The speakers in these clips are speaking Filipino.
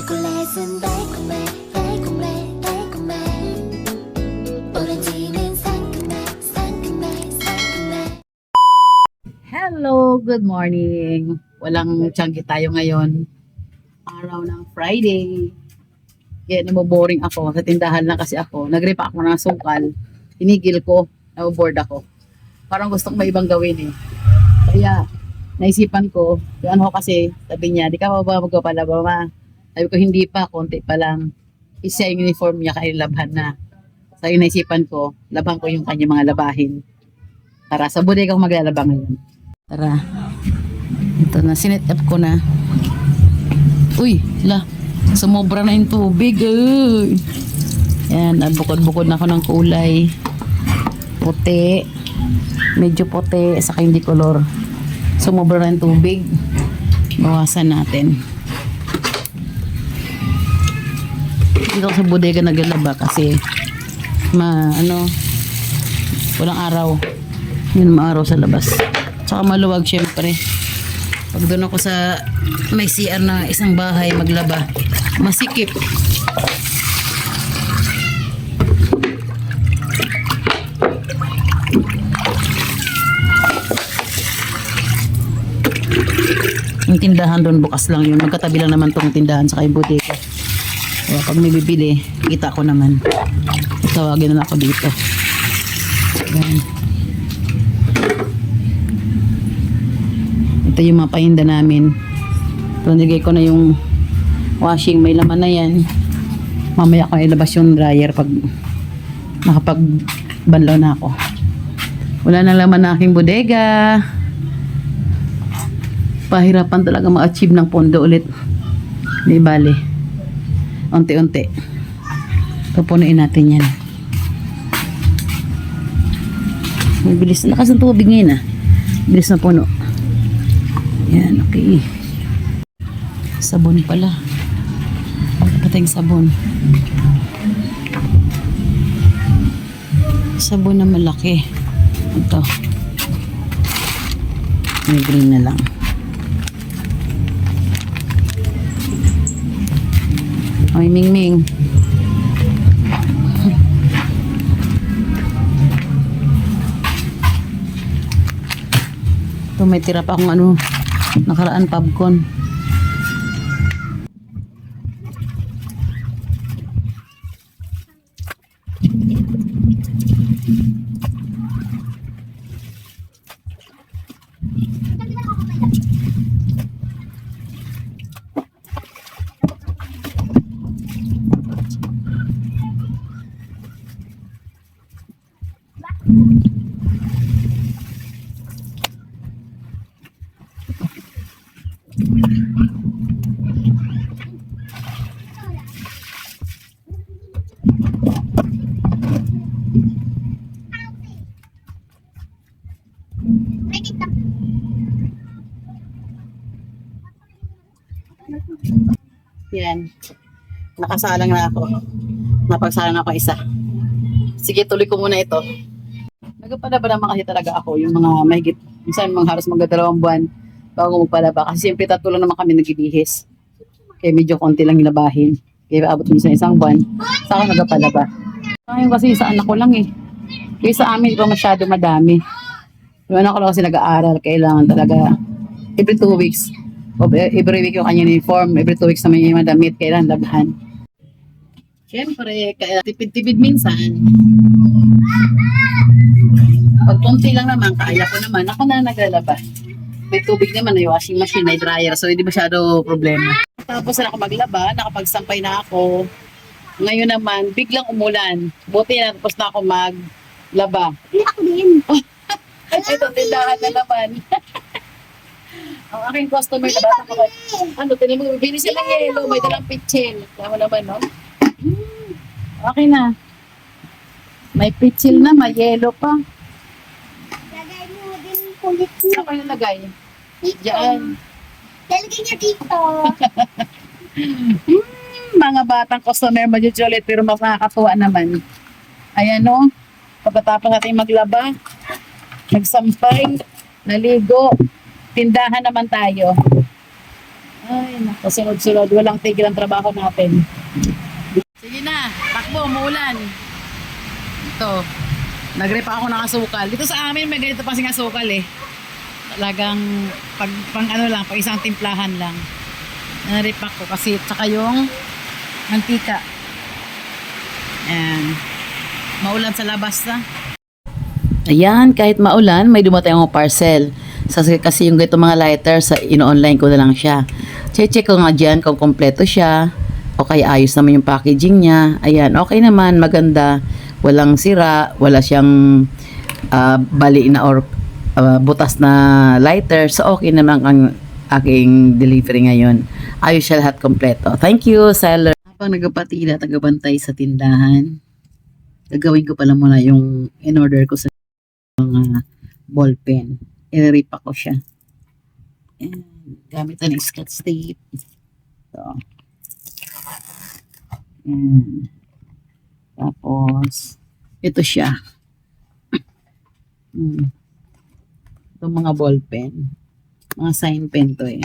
초콜릿은 달콤해 달콤해 달콤해 오렌지는 상큼해 상큼해 상큼해. Hello, good morning. Walang tiyanggi tayo ngayon. Araw ng Friday. Kaya naboboring ako. Sa tindahan lang kasi ako. Nagripa ako ng sukal. Tinigil ko. Nabobored ako. Parang gusto kong may ibang gawin eh. Kaya naisipan ko, yung ano ko kasi, sabi niya, di ka ba magpapalaba ma? Sabi ko, hindi pa, konti pa lang. Isa yung uniform niya, kaya labhan na. So yung naisipan ko, labhan ko yung kanya mga labahin. Tara, sa bodega ko maglalaba ngayon. Tara. Ito na, sinet up ko na. Uy, sumobra na yung tubig. Uy. Yan, bukod-bukod na ako ng kulay. Puti. Medyo puti, saka hindi color. Sumobra na yung tubig. Bawasan natin. Dito sa bodega naglalaba kasi walang araw. Yun maaraw sa labas. Tsaka maluwag syempre. Pag doon ako sa may CR na isang bahay maglaba, masikip. Yung tindahan doon bukas lang yun. Magkatabi lang naman tong tindahan sa yung bodega. Kaya pag may bibili, kita ko naman. Tawagin na ako dito. Ayan. Ito yung mga pahinda namin. So, nilagay ko na yung washing. May laman na yan. Mamaya ko ilabas yung dryer pag nakapagbanlaw na ako. Wala na laman na aking bodega. Pahirapan talaga ma-achieve ng pondo ulit. Di bali. Unti-unti. Pupunuin natin yan. Bilis na lakas ng tubig ngayon ah. Bilis na puno. Yan, okay. Sabon pala. Patay sabon. Sabon na malaki. Ito. May green na lang. Ay, Mingming. Ito, may tira pa akong nakaraan popcorn. Yan. Nakasalang na ako. Napagsalang ako isa. Sige, tuloy ko muna ito. Nagpalaba naman kasi talaga ako. Yung mga mahigit, minsan mga halos magdadalawang buwan bago magpalaba. Kasi siyempre tatlo lang naman kami nagbibihis. Kaya medyo konti lang ilabahin. Kaya abot minsan isang buwan. Sa akin nagpalaba. Ngayon kasi sa anak ko lang eh. Kaya sa amin, di ba masyado madami. Yung anak ko lang kasi nag-aaral. Kailangan talaga every 2 weeks. Every week yung kanyang uniform. Every 2 weeks naman yung madamit. Kailangan labahan. Siyempre, kaya tipid-tipid minsan. Pag konti lang naman, kaya ko naman. Ako na naglalaba. May tubig naman, may washing machine, may dryer. So, hindi masyado problema. Tapos na ako maglaba. Nakapagsampay na ako. Ngayon naman, biglang umulan. Buti na tapos na ako maglaba. Hindi ako din. Ito, tindahan na naman. Ang aking customer na bata ko. Tinan mo, bibili sila ng yelo. May dalang pitsil. Alam mo naman, no? Okay na. May pitsil na, may yelo pa. Lagay mo din kulit mo. Saan ko nilagay? Dito. Diyan. Lalagay niya dito. Mga batang customer, majujulit, pero mas nakakatuwa naman. Ayan, no? Pagkatapos natin maglaba, nagsampay, naligo, tindahan naman tayo. Ay, naku, sunod-sunod. Walang tigil ang trabaho natin. Sige na, takbo, umuulan. Ito, nagrepa ako ng asukal. Dito sa amin, may ganito pa sing asukal eh. Talagang, pang ano lang, pang isang timplahan lang. Naripak ko kasi, tsaka yung mantika. Ayan. Maulan sa labas na. Ayan, kahit maulan, may dumating akong parcel. Kasi yung ganito mga lighter, ino-online ko na lang siya. Check ko nga dyan kung kompleto siya. O kaya ayos naman yung packaging niya. Ayan, okay naman, maganda. Walang sira, wala siyang bali na or butas na lighter. So, okay naman ang aking delivery ngayon. Ayos siya lahat kompleto. Thank you, seller. Habang nagpapatila, tagabantay sa tindahan, gagawin ko pala muna yung in-order ko sa mga ballpen. I-rip ako siya. And, gamit na ng Scotch tape. So, and, tapos, ito siya. Itong mga ballpen. Mga sign pen to eh.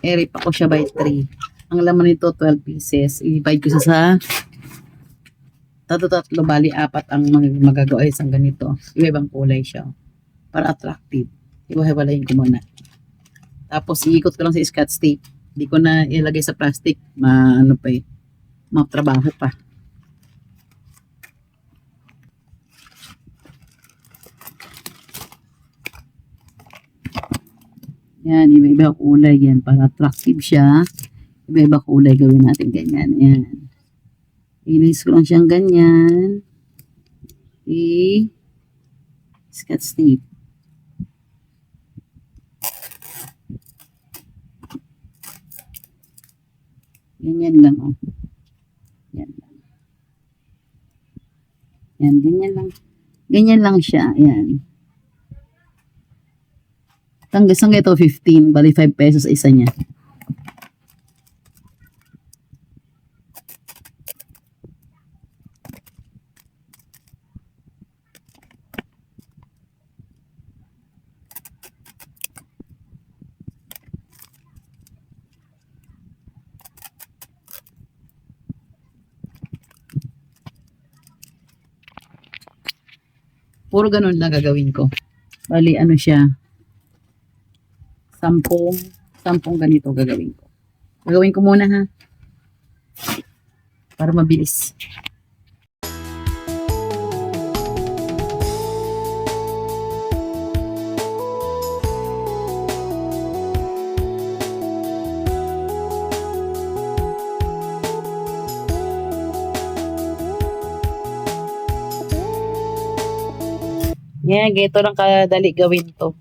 I-rip ako siya by 3. Ang laman nito, 12 pieces. I-divide ko sa tatlo, bali 4 ang magagawa isang ganito. Iba-ibang kulay siya. Para attractive. Iba-ibalayin ko muna. Tapos, iikot ko lang sa Scotch tape. Hindi ko na ilagay sa plastic. Ano pa eh. Matrabaho pa. Yan, iba-iba kulay yan. Para attractive siya. Iba-iba kulay gawin natin ganyan. Yan. Ilis ko lang siyang ganyan. Scotch tape. Ganyan lang, oh. Yan lang. Yan, ganyan lang. Ganyan lang siya. Yan. Hanggang ito, 15. Bali, 5 pesos isa niya. Puro ganun lang gagawin ko. Bali, ano siya, 10 ganito gagawin ko. Gagawin ko muna ha. Para mabilis. Yan, ganito lang kadali gawin to.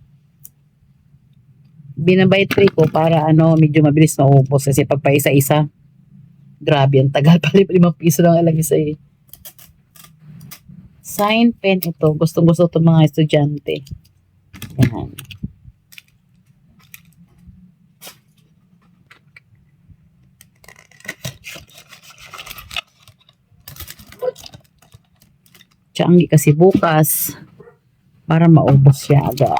Binabay 3 ko para medyo mabilis maubos kasi pag pa isa-isa, grabe ang tagal pa, 5 piso lang alam isa eh. Sign pen ito, gustong-gusto itong mga estudyante. Yan. Tiyangi kasi bukas para maubos siya agad.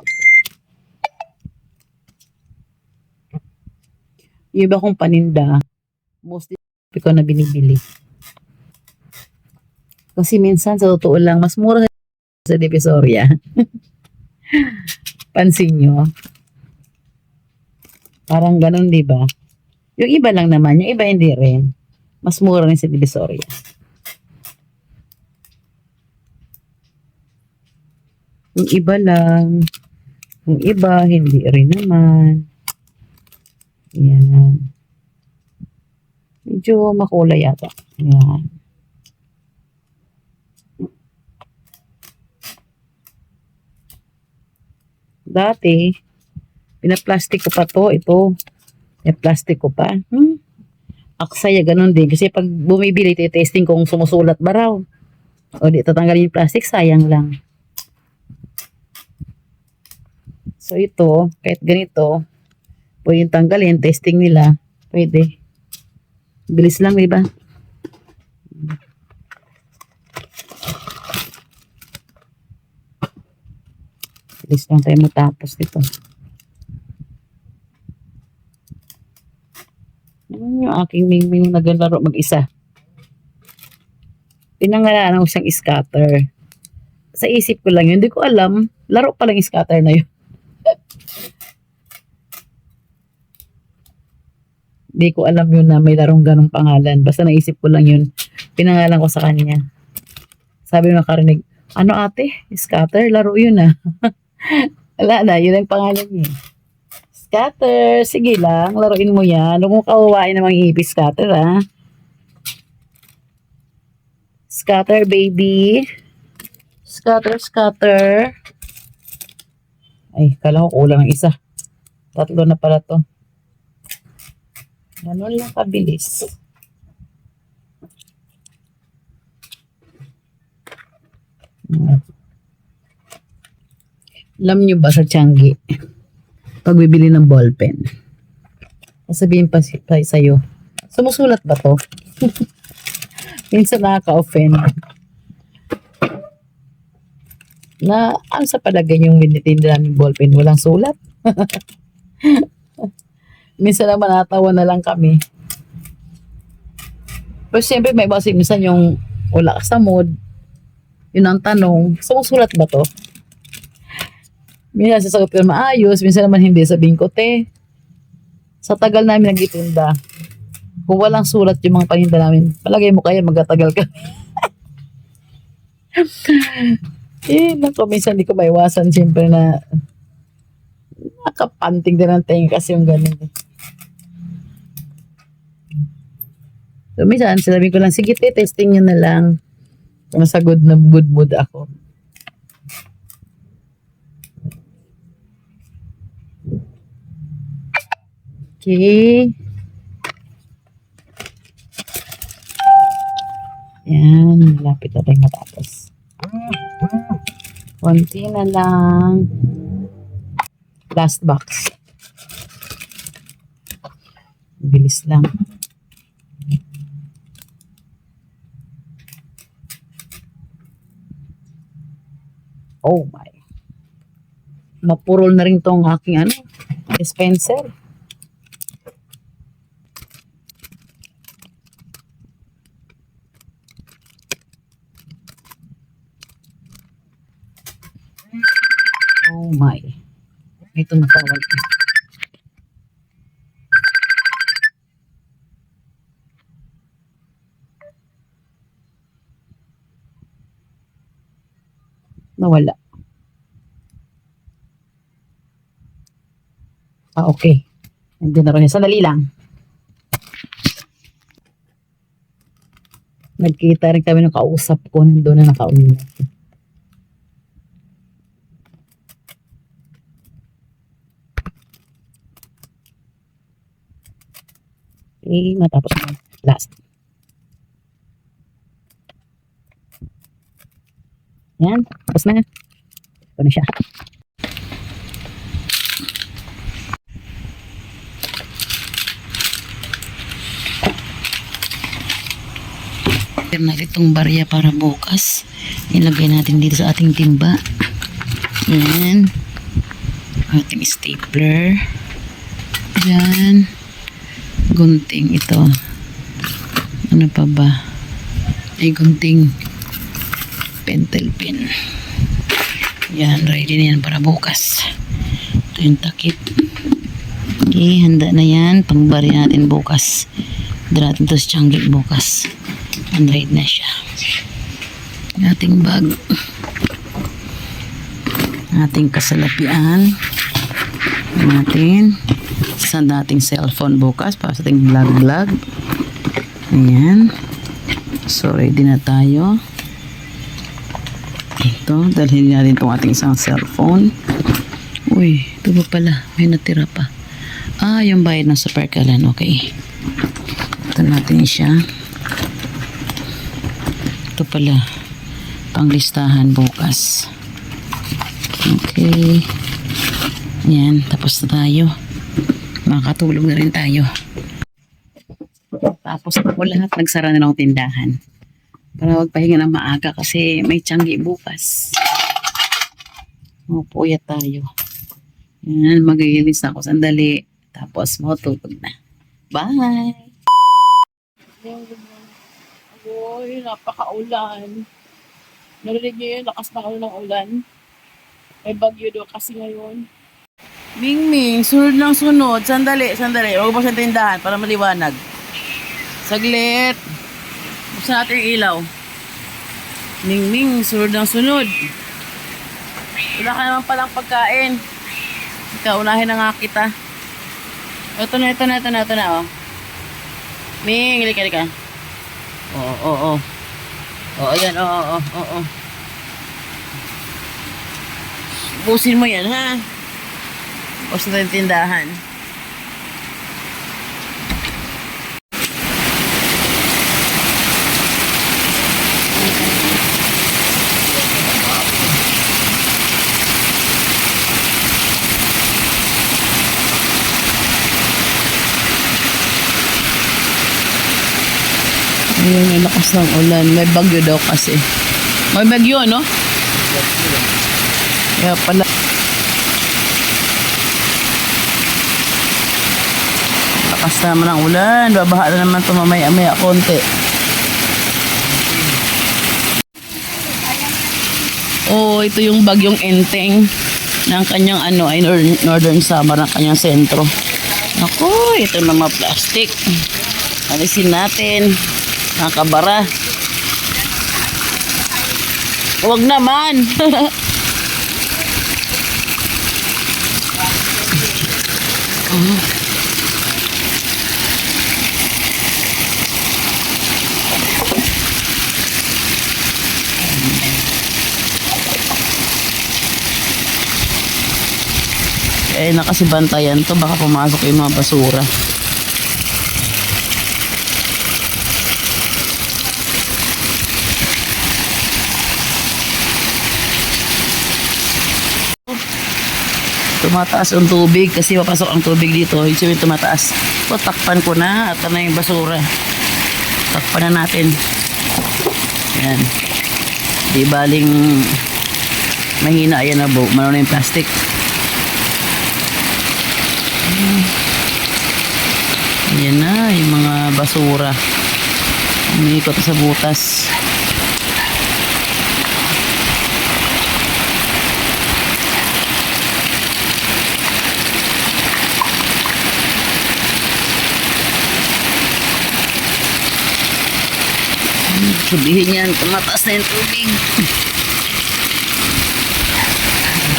Yung iba kong paninda, mostly ko na binibili. Kasi minsan, sa totoo lang, mas mura sa Divisoria. Pansin nyo? Parang ganun, di ba? Yung iba lang naman, yung iba hindi rin. Mas mura rin sa Divisoria. Yung iba lang, yung iba hindi rin naman. Yan. Medyo makulay yata. Yan. Dati, pinaplastic ko pa to. Ito. Plastic ko pa. Aksaya, ganun din. Kasi pag bumibili, testing kung sumusulat ba raw. O di, tatanggalin yung plastic, sayang lang. So, ito, kahit ganito, pwedeng tanggalin, testing nila, pwede. Bilis lang, diba? Bilis lang tayo matapos dito. Yung aking mingming naglaro mag-isa. Pinangalanan ko siyang scatter. Sa isip ko lang yun, hindi ko alam. Laro pa lang yung scatter na yun. Hindi ko alam yun na may larong ganong pangalan. Basta naisip ko lang yun. Pinangalan ko sa kanya. Sabi mo nakarinig, ano ate? Scatter? Laro yun ah. Wala na, yun ang pangalan niya. Scatter, sige lang, laruin mo yan. Huwag mo kawawain namang ipis, scatter ah. Scatter baby. Scatter, scatter. Ay, kala ko kulang ang isa. Tatlo na pala to. Ganun lang kabilis. Alam nyo ba sa Changi, pag bibili ng ballpen, sabihin pa sa'yo, sumusulat ba to? Minsan nakaka-offend. Na, ano sa palagay yung binitinda namin ballpen, walang sulat? Minsan naman natawa na lang kami. Pero siyempre may basi minsan yung wala ka sa mood. Yun ang tanong, sumusulat ba to? Minsan sasagot ko na maayos, minsan naman hindi, sabihin ko, te, sa tagal namin nagtitinda, kung walang sulat yung mga paninda namin, palagay mo kaya magtatagal ka. Naku, minsan hindi ko maiwasan, siyempre na nakapanting din ang tenga kasi yung ganun. So, minsan, sabi ko lang, sige, te, testing nyo na lang. Kung nasa good mood ako. Okay. Yan, malapit na tayong matapos. Konti na lang. Last box. Bilis lang. Oh my. Mapurol na rin tong aking dispenser. Oh my. Ito nakawal. Nawala. Okay. Hindi na rin. Sandali lang. Nagkita rin kami ng kausap ko. Nandun na nakauwi. Okay, matapos na. Last. Yan. Tapos na. Ito na siya. Natin itong barya para bukas. Ilagay natin dito sa ating timba. Yan. Ating stapler. Yan. Gunting ito. Ano pa ba? Ay gunting. Pentel pen. Yan. Ready na yan para bukas. Ito yung takip. Okay. Handa na yan. Pangbarya natin bukas. Dala natin ito sa Changi bukas. Unread na siya. Ating bag. Ating kasalapian. Natin. Sa dating cellphone bukas para sa ating vlog. Ayan. So, ready na tayo. Ito. Dalhin natin itong ating isang cellphone. Uy, ito ba pala? May natira pa. Ah, yung bayad ng Supercalan. Okay. Ito natin siya. Ito pala, panglistahan bukas. Okay. Yan, tapos na tayo. Makakatulog na rin tayo. Tapos ako lahat, nagsara na ng tindahan. Para magpahinga ng maaga kasi may Changi bukas. Puyat tayo. Yan, magigilis ako sandali. Tapos matutulog na. Bye! Agoy, napakaulan. Narinig niyo yun, lakas ng ulan. May bagyo daw kasi ngayon. Ming, sunod lang sunod. Sandali. Huwag mo sa tindahan para maliwanag. Saglit. Buksan natin yung ilaw. Ming, sunod lang sunod. Wala ka naman palang pagkain. Ikaw, unahin na nga kita. Ito na, oh. Ming, halika. Oo. Oo, ayan, oo. Busin mo yan, ha? Busin natin tindahan. Ayun, may lakas ng ulan. May bagyo daw kasi. May bagyo, no? Kaya pala. Lakas naman ang ulan. Babaha na naman ito mamaya konti. Oh, ito yung bagyong Enteng ng kanyang ay Northern Samar ng kanyang sentro. Naku, ito na mga plastic. Alisin natin. Nakabara. Huwag naman. Eh, nakasibantayan to. Baka pumasok yung mga basura. Tumataas ang tubig kasi papasok ang tubig dito. Ibig sabihin tumataas. O, takpan ko na at na yung basura. Takpan na natin. Yan. Di baling mahina. Ayan na, mano na yung plastic. Ayan na yung mga basura. Umiikot sa butas. Sabihin yan, tumataas na yung tubig.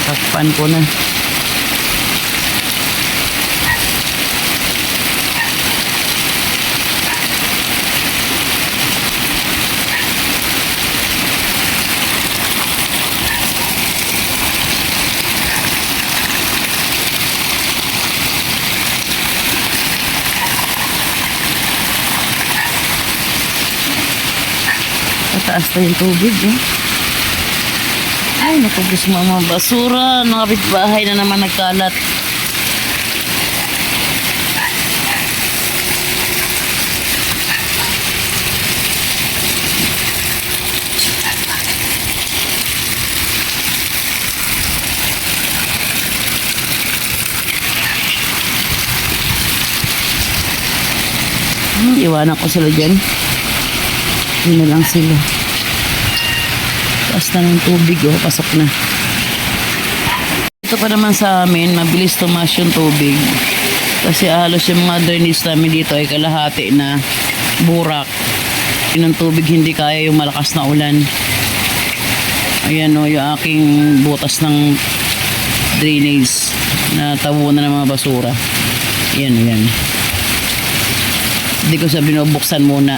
Takpan ko na. Taas na yung tubig, eh. Ay, nakubos mga basura. Nakapit bahay na naman nagkalat. Iwanan ko sila dyan. Yun na lang sila. Taas na ng tubig, oh, pasok na. Ito pa naman sa amin, mabilis tumaas yung tubig. Kasi halos yung mga drainage namin dito ay kalahati na burak. Yun ang tubig, hindi kaya yung malakas na ulan. Ayan, oh, yung aking butas ng drainage na tabunan ng mga basura. Ayan. Hindi ko siya binubuksan muna.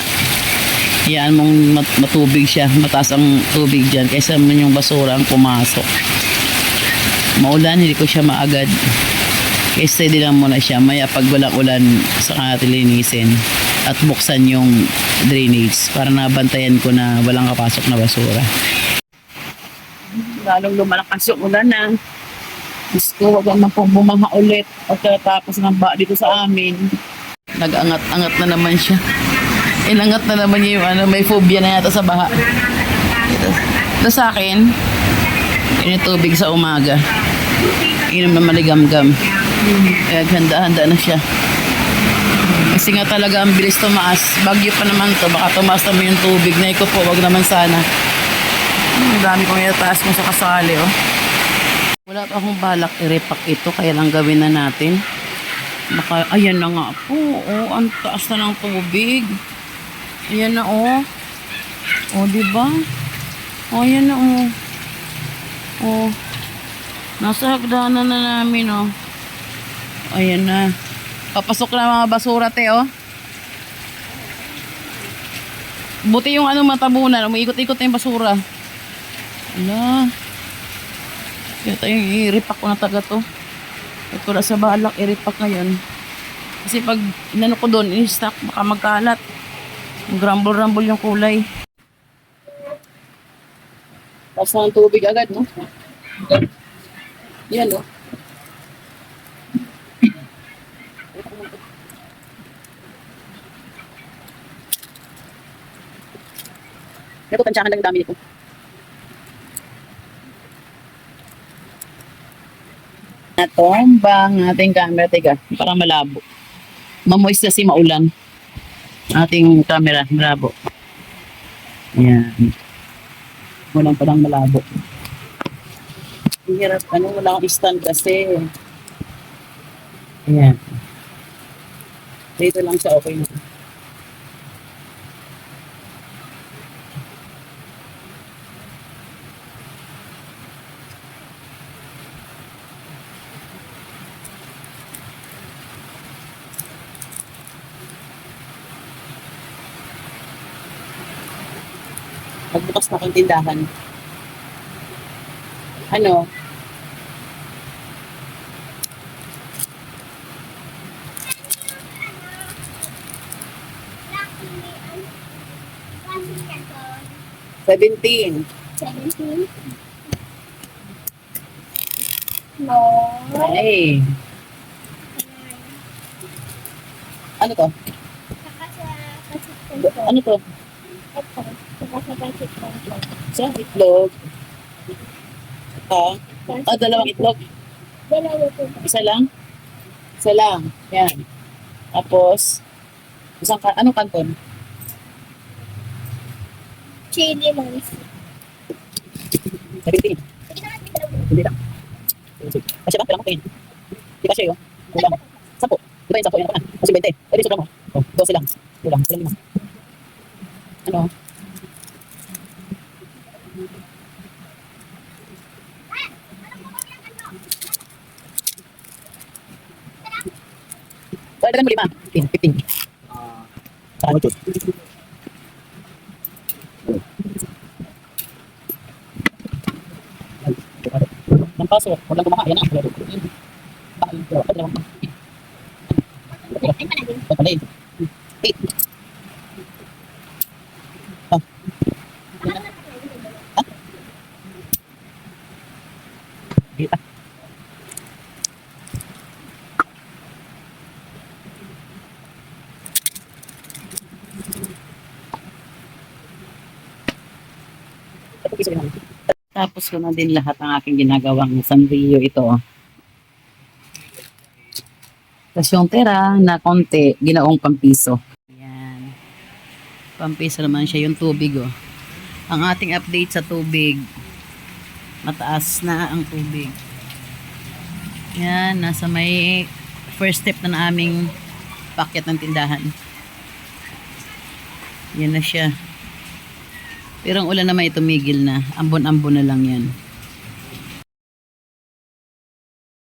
Yan mong matubig siya, mataas ang tubig dyan kaysa naman yung basura ang pumasok. Maulan, hindi ko siya maagad. Kaya steady lang muna siya. Maya pag walang ulan, saka natin linisin at buksan yung drainage para nabantayan ko na walang kapasok na basura. Lalong lumalakas yung ulan na. Gusto, wag naman pong bumaha ulit pagkatapos ng ba dito sa amin. Nag-angat-angat na naman siya. Ilangat na naman yung may phobia na yata sa baha. Ito sa akin, yun yung tubig sa umaga. Inom na maligamgam. Kaya handa-handa na siya. Kasi nga talaga ang bilis tumaas. Bagyo pa naman to. Baka tumaas naman yung tubig. Naiko po, wag naman sana. Ang dami kong itataas kung sa kasali, oh. Wala pa akong balak i-repack ito. Kaya lang gawin na natin. Baka, ayan na nga po. Oh, ang taas na ng tubig. Ayan na, oh. Oh, diba? Oh, ayan na, oh. Oh. Nasa hagdanan na namin, oh. Ayan na. Papasok na mga basura, te, oh. Buti yung ano matabunan. Umiikot-ikot na yung basura. Ala. Kaya tayong i-repack ko na taga to. Ito na sa balak, i-repack ngayon. Kasi pag inano ko doon, i-stack, baka magkalat. Grumble-rumble yung kulay. Tapos ng tubig agad, no? Yan, oh. Ito, tansyahan lang yung dami nito. Natomba ang ating camera. Teka, parang malabo. Mamoist kasi maulan. Ating camera, malabo. Ayan. Walang parang malabo. Ang hirap, ano, wala akong stand kasi. Ayan. Dito lang siya, okay na. Magbukas na akong tindahan. Ano? Lucky, 17. 17. No. Ay. Ano to? Saka sa pasit Ano to? Ito. Saka sa pasit Sa itlog. Dalawang itlog. Dalawa po. Isa lang? Isa lang. Yan. Tapos, anong kanton? Chili moist. 17. Hindi lang. Kasi ba? Kailangan ko yun. Di kasi yun. Kulang. 10. Di ba yung 10 yun ako na? Kasi 20. Eh, di sobrang mo. 12 lang. Kulang. Kulang lima. Ano? Dagdagan mo 5. 15. Saan ito? Ng paso. Huwag lang kumakain na. Pagpalay. 8. Kita. Tapos ko na din lahat ng aking ginagawang sanrio ito. Tapos yung tira na konti, ginaong pampiso. Ayan. Pampiso naman siya yung tubig, oh. Ang ating update sa tubig. Mataas na ang tubig. Yan, nasa may first step na aming packet ng tindahan. Yan na siya. Pero ang ulan naman tumigil na. Ambon-ambon na lang yan.